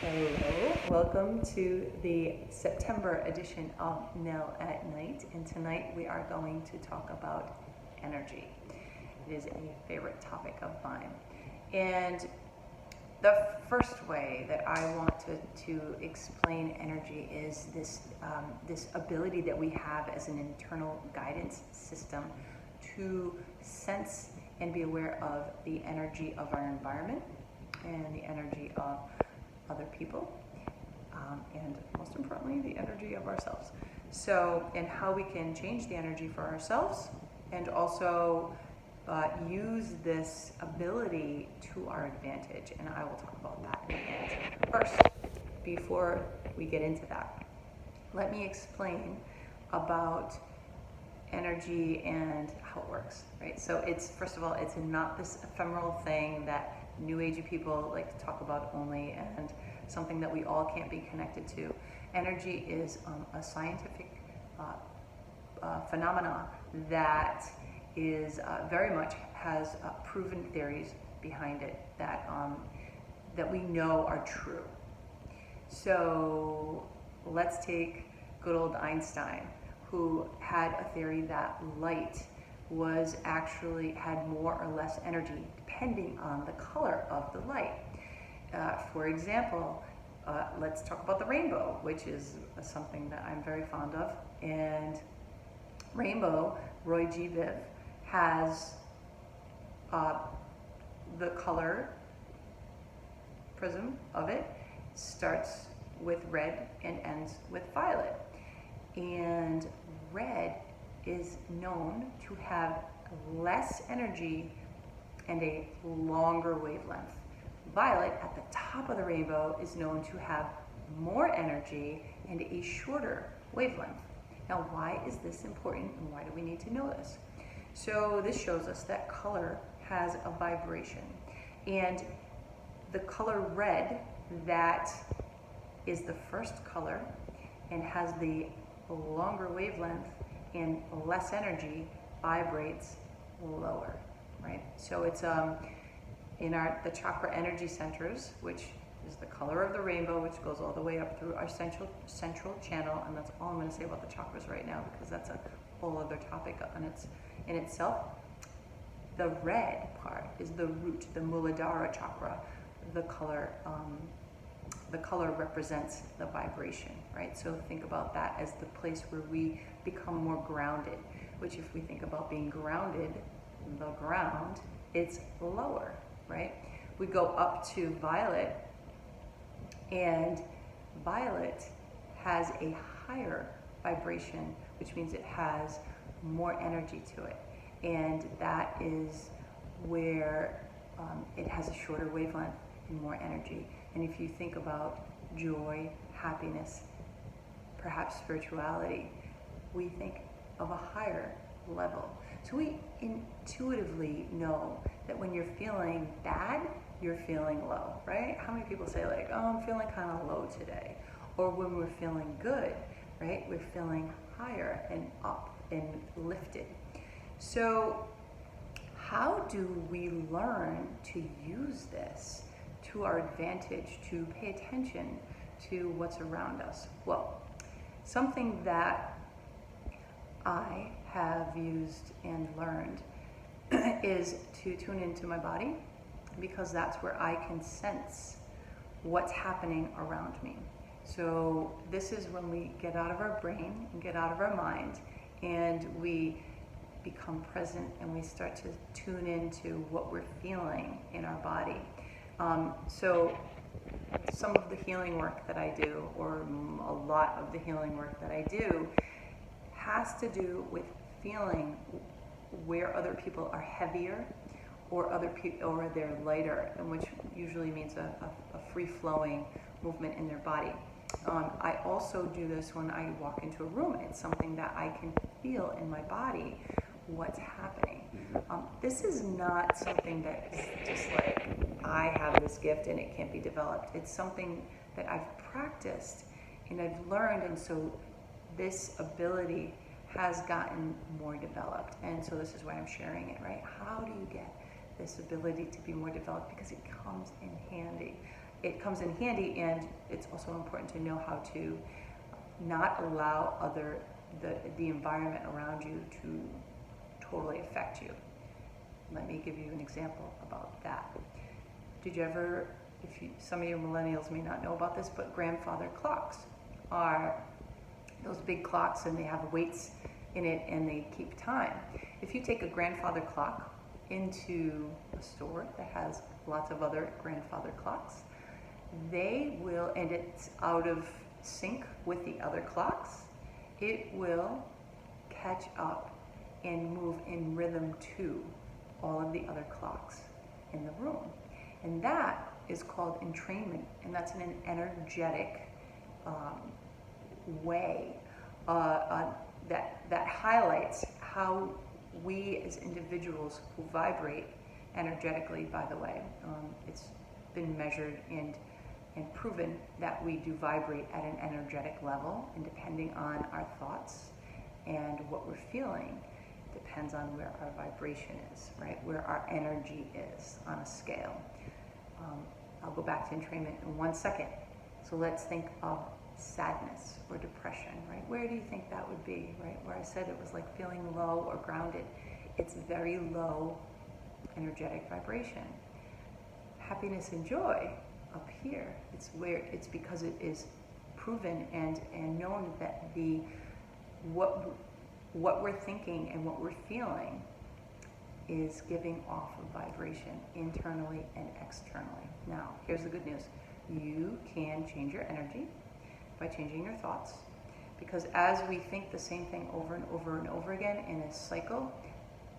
Hello, welcome to the September edition of Nell at Night, and tonight we are going to talk about energy. It is a favorite topic of mine, and the first way that I want to explain energy is this ability that we have as an internal guidance system to sense and be aware of the energy of our environment and the energy of other people, and most importantly, the energy of ourselves. So, and how we can change the energy for ourselves and also use this ability to our advantage. And I will talk about that in the end. First, before we get into that, let me explain about energy and how it works, right? So it's, first of all, it's not this ephemeral thing that New Age people like to talk about only, and something that we all can't be connected to. Energy is a scientific phenomena that is very much has proven theories behind it that that we know are true. So let's take good old Einstein, who had a theory that light was actually had more or less energy depending on the color of the light. For example, let's talk about the rainbow, which is something that I'm very fond of. And rainbow, Roy G. Biv, has the color prism of it starts with red and ends with violet. And red is known to have less energy and a longer wavelength. Violet, at the top of the rainbow, is known to have more energy and a shorter wavelength. Now, why is this important and why do we need to know this? So this shows us that color has a vibration, and the color red, that is the first color and has the longer wavelength and less energy, vibrates lower, right? So it's in the chakra energy centers, which is the color of the rainbow, which goes all the way up through our central channel, and that's all I'm going to say about the chakras right now, because that's a whole other topic in itself. The red part is the root, the Muladhara chakra. The color represents the vibration, right? So think about that as the place where we become more grounded, which, if we think about being grounded, the ground, it's lower, right? We go up to violet, and violet has a higher vibration, which means it has more energy to it. And that is where it has a shorter wavelength and more energy. And if you think about joy, happiness, perhaps spirituality, we think of a higher level. So we intuitively know that when you're feeling bad, you're feeling low, right? How many people say like, oh, I'm feeling kind of low today? Or when we're feeling good, right? We're feeling higher and up and lifted. So how do we learn to use this to our advantage, to pay attention to what's around us? Well, something that I have used and learned is to tune into my body, because that's where I can sense what's happening around me. So this is when we get out of our brain and get out of our mind, and we become present, and we start to tune into what we're feeling in our body. So some of the healing work that I do, or a lot of the healing work that I do, has to do with feeling where other people are heavier, or or they're lighter, and which usually means a free-flowing movement in their body. I also do this when I walk into a room. It's something that I can feel in my body what's happening. This is not something that is just like, I have this gift and it can't be developed. It's something that I've practiced and I've learned, and so this ability has gotten more developed. And so this is why I'm sharing it, right? How do you get this ability to be more developed? Because it comes in handy. it comes in handy, and it's also important to know how to not allow the environment around you to totally affect you. Let me give you an example about that. Did you ever, some of you millennials may not know about this, but grandfather clocks are those big clocks, and they have weights in it and they keep time. If you take a grandfather clock into a store that has lots of other grandfather clocks, they will, and it's out of sync with the other clocks, it will catch up and move in rhythm to all of the other clocks in the room. And that is called entrainment, and that's an energetic way that highlights how we as individuals who vibrate energetically, by the way. It's been measured and proven that we do vibrate at an energetic level, and depending on our thoughts and what we're feeling, depends on where our vibration is, right? Where our energy is on a scale. I'll go back to entrainment in 1 second. So let's think of sadness or depression, right? Where do you think that would be, right? Where I said it was like feeling low or grounded. It's very low energetic vibration. Happiness and joy up here, it's because it is proven and known that what we're thinking and what we're feeling is giving off a vibration internally and externally. Now, here's the good news. You can change your energy by changing your thoughts, because as we think the same thing over and over and over again in a cycle,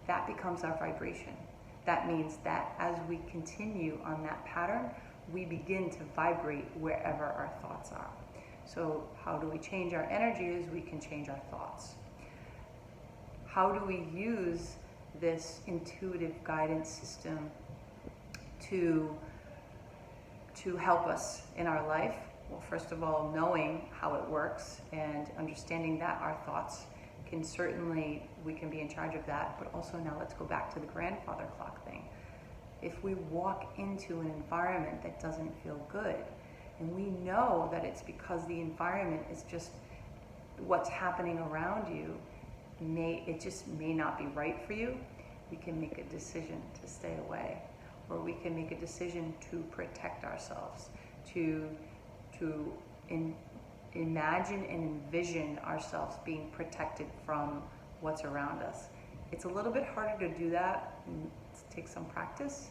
that becomes our vibration. That means that as we continue on that pattern, we begin to vibrate wherever our thoughts are. So how do we change our energy? Is we can change our thoughts. How do we use this intuitive guidance system to help us in our life? Well, first of all, knowing how it works and understanding that our thoughts can certainly, we can be in charge of that, but also now let's go back to the grandfather clock thing. If we walk into an environment that doesn't feel good, and we know that it's because the environment is just what's happening around you, it just may not be right for you, we can make a decision to stay away, or we can make a decision to protect ourselves, to imagine and envision ourselves being protected from what's around us. It's a little bit harder to do that, it takes some practice.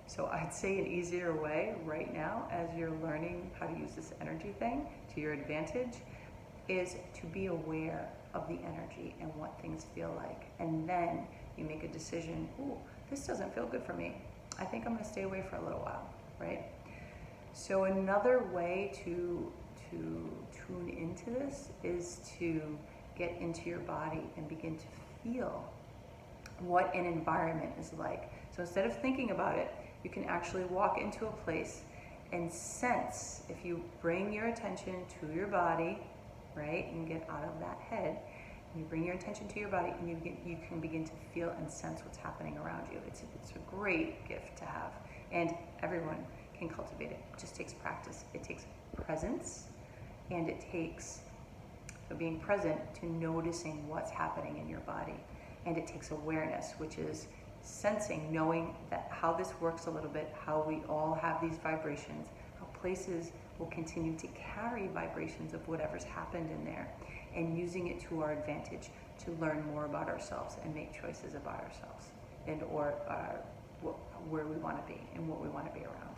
So I'd say an easier way right now, as you're learning how to use this energy thing to your advantage, is to be aware of the energy and what things feel like. And then you make a decision, ooh, this doesn't feel good for me. I think I'm gonna stay away for a little while, right? So another way to tune into this is to get into your body and begin to feel what an environment is like. So instead of thinking about it, you can actually walk into a place and sense, if you bring your attention to your body, right, and get out of that head, and you bring your attention to your body, and you can begin to feel and sense what's happening around you. It's a great gift to have, and everyone can cultivate it. It just takes practice. It takes presence, and it takes being present to noticing what's happening in your body. And it takes awareness, which is sensing, knowing that how this works a little bit, how we all have these vibrations, how places will continue to carry vibrations of whatever's happened in there, and using it to our advantage to learn more about ourselves and make choices about ourselves and or where we want to be and what we want to be around.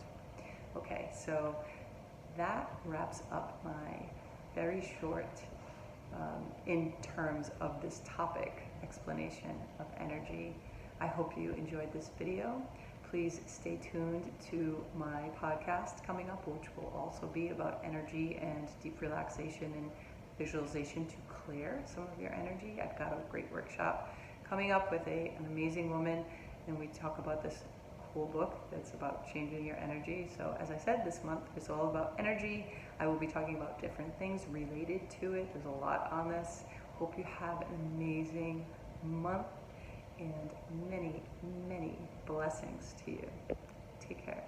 Okay, so that wraps up my very short, in terms of this topic, explanation of energy. I hope you enjoyed this video. Please stay tuned to my podcast coming up, which will also be about energy and deep relaxation and visualization to clear some of your energy. I've got a great workshop coming up with an amazing woman, and we talk about this whole book that's about changing your energy. So as I said, this month is all about energy. I will be talking about different things related to it. There's a lot on this. Hope you have an amazing month and many, many blessings to you. Take care.